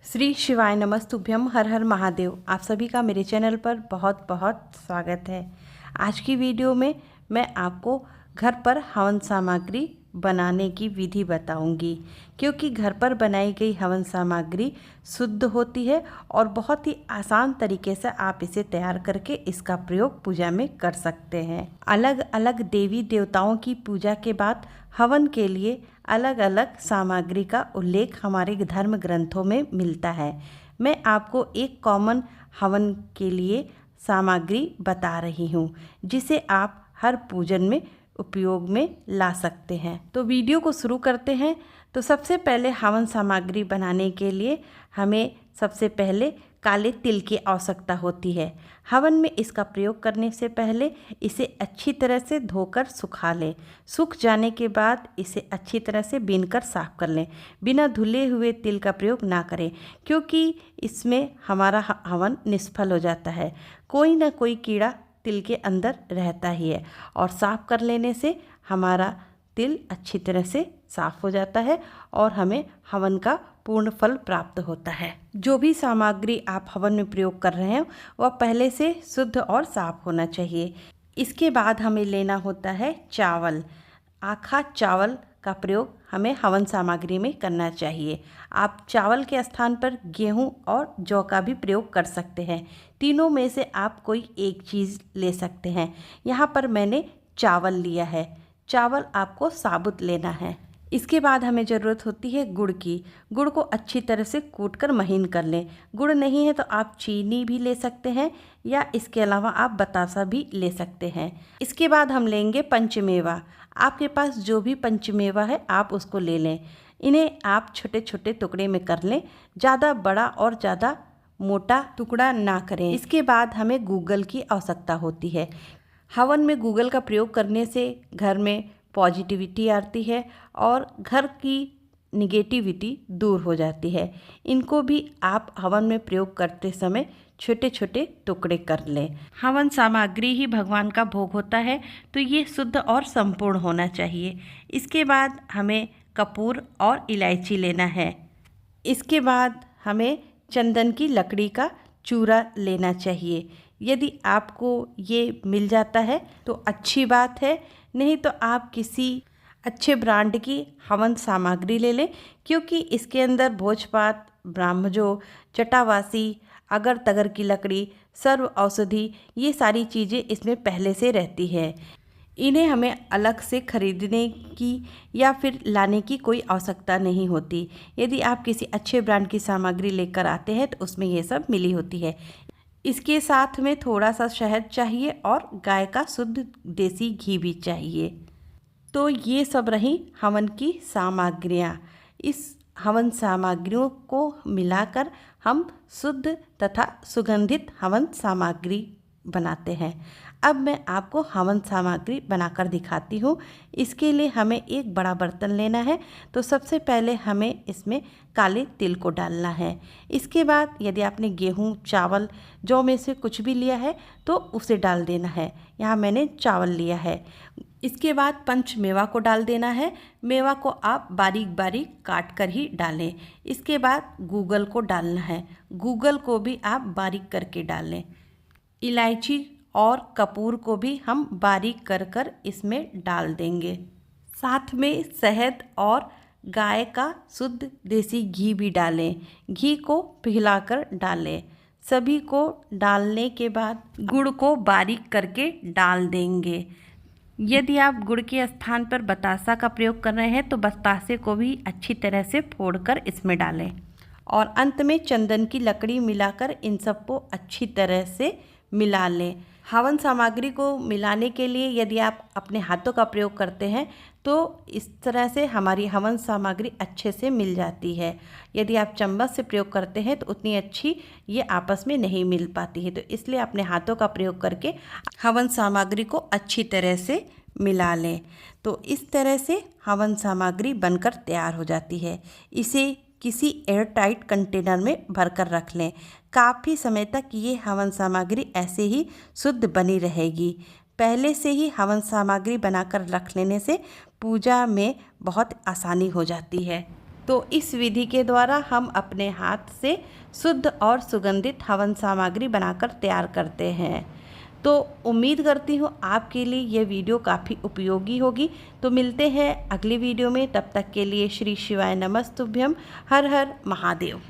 श्री शिवाय नमस्तुभ्यम हर हर महादेव। आप सभी का मेरे चैनल पर बहुत बहुत स्वागत है। आज की वीडियो में मैं आपको घर पर हवन सामग्री बनाने की विधि बताऊंगी, क्योंकि घर पर बनाई गई हवन सामग्री शुद्ध होती है और बहुत ही आसान तरीके से आप इसे तैयार करके इसका प्रयोग पूजा में कर सकते हैं। अलग अलग देवी देवताओं की पूजा के बाद हवन के लिए अलग अलग सामग्री का उल्लेख हमारे धर्म ग्रंथों में मिलता है। मैं आपको एक कॉमन हवन के लिए सामग्री बता रही हूँ, जिसे आप हर पूजन में उपयोग में ला सकते हैं। तो वीडियो को शुरू करते हैं। तो सबसे पहले हवन सामग्री बनाने के लिए हमें सबसे पहले काले तिल की आवश्यकता होती है। हवन में इसका प्रयोग करने से पहले इसे अच्छी तरह से धोकर सुखा लें। सूख जाने के बाद इसे अच्छी तरह से बीनकर साफ कर लें। बिना धुले हुए तिल का प्रयोग ना करें, क्योंकि इसमें हमारा हवन निष्फल हो जाता है। कोई ना कोई कीड़ा तिल के अंदर रहता ही है, और साफ कर लेने से हमारा तिल अच्छी तरह से साफ हो जाता है और हमें हवन का पूर्ण फल प्राप्त होता है। जो भी सामग्री आप हवन में प्रयोग कर रहे हैं वह पहले से शुद्ध और साफ होना चाहिए। इसके बाद हमें लेना होता है चावल। आखा चावल का प्रयोग हमें हवन सामग्री में करना चाहिए। आप चावल के स्थान पर गेहूं और जौ का भी प्रयोग कर सकते हैं। तीनों में से आप कोई एक चीज़ ले सकते हैं। यहाँ पर मैंने चावल लिया है। चावल आपको साबुत लेना है। इसके बाद हमें ज़रूरत होती है गुड़ की। गुड़ को अच्छी तरह से कूट कर महीन कर लें। गुड़ नहीं है तो आप चीनी भी ले सकते हैं, या इसके अलावा आप बतासा भी ले सकते हैं। इसके बाद हम लेंगे पंचमेवा। आपके पास जो भी पंचमेवा है आप उसको ले लें। इन्हें आप छोटे छोटे टुकड़े में कर लें, ज़्यादा बड़ा और ज़्यादा मोटा टुकड़ा ना करें। इसके बाद हमें गूगल की आवश्यकता होती है। हवन में गूगल का प्रयोग करने से घर में पॉजिटिविटी आती है और घर की निगेटिविटी दूर हो जाती है। इनको भी आप हवन में प्रयोग करते समय छोटे छोटे टुकड़े कर लें। हवन सामग्री ही भगवान का भोग होता है, तो ये शुद्ध और संपूर्ण होना चाहिए। इसके बाद हमें कपूर और इलायची लेना है। इसके बाद हमें चंदन की लकड़ी का चूरा लेना चाहिए। यदि आपको ये मिल जाता है तो अच्छी बात है, नहीं तो आप किसी अच्छे ब्रांड की हवन सामग्री ले लें, क्योंकि इसके अंदर भोजपात, ब्राह्मजो, जटावासी, अगर तगर की लकड़ी, सर्व औषधि, ये सारी चीज़ें इसमें पहले से रहती है। इन्हें हमें अलग से खरीदने की या फिर लाने की कोई आवश्यकता नहीं होती। यदि आप किसी अच्छे ब्रांड की सामग्री लेकर आते हैं तो उसमें ये सब मिली होती है। इसके साथ में थोड़ा सा शहद चाहिए और गाय का शुद्ध देसी घी भी चाहिए। तो ये सब रही हवन की सामग्रियाँ। इस हवन सामग्रियों को मिलाकर हम शुद्ध तथा सुगंधित हवन सामग्री बनाते हैं। अब मैं आपको हवन सामग्री बनाकर दिखाती हूँ। इसके लिए हमें एक बड़ा बर्तन लेना है। तो सबसे पहले हमें इसमें काले तिल को डालना है। इसके बाद यदि आपने गेहूँ, चावल, जौ में से कुछ भी लिया है तो उसे डाल देना है। यहाँ मैंने चावल लिया है। इसके बाद पंचमेवा को डाल देना है। मेवा को आप बारीक बारीक काट कर ही डालें। इसके बाद गूगल को डालना है। गूगल को भी आप बारीक करके डालें। इलायची और कपूर को भी हम बारीक कर कर इसमें डाल देंगे। साथ में शहद और गाय का शुद्ध देसी घी भी डालें। घी को पिघलाकर डालें। सभी को डालने के बाद गुड़ को बारीक करके डाल देंगे। यदि आप गुड़ के स्थान पर बतासा का प्रयोग कर रहे हैं तो बतासे को भी अच्छी तरह से फोड़कर इसमें डालें, और अंत में चंदन की लकड़ी मिलाकर इन सबको अच्छी तरह से मिला लें। हवन सामग्री को मिलाने के लिए यदि आप अपने हाथों का प्रयोग करते हैं तो इस तरह से हमारी हवन सामग्री अच्छे से मिल जाती है। यदि आप चम्मच से प्रयोग करते हैं तो उतनी अच्छी ये आपस में नहीं मिल पाती है। तो इसलिए अपने हाथों का प्रयोग करके हवन सामग्री को अच्छी तरह से मिला लें। तो इस तरह से हवन सामग्री बनकर तैयार हो जाती है। इसे किसी एयर टाइट कंटेनर में भरकर रख लें। काफ़ी समय तक ये हवन सामग्री ऐसे ही शुद्ध बनी रहेगी। पहले से ही हवन सामग्री बनाकर रख लेने से पूजा में बहुत आसानी हो जाती है। तो इस विधि के द्वारा हम अपने हाथ से शुद्ध और सुगंधित हवन सामग्री बनाकर तैयार करते हैं। तो उम्मीद करती हूँ आपके लिए यह वीडियो काफ़ी उपयोगी होगी। तो मिलते हैं अगली वीडियो में, तब तक के लिए श्री शिवाय नमस्तुभ्यम। हर हर महादेव।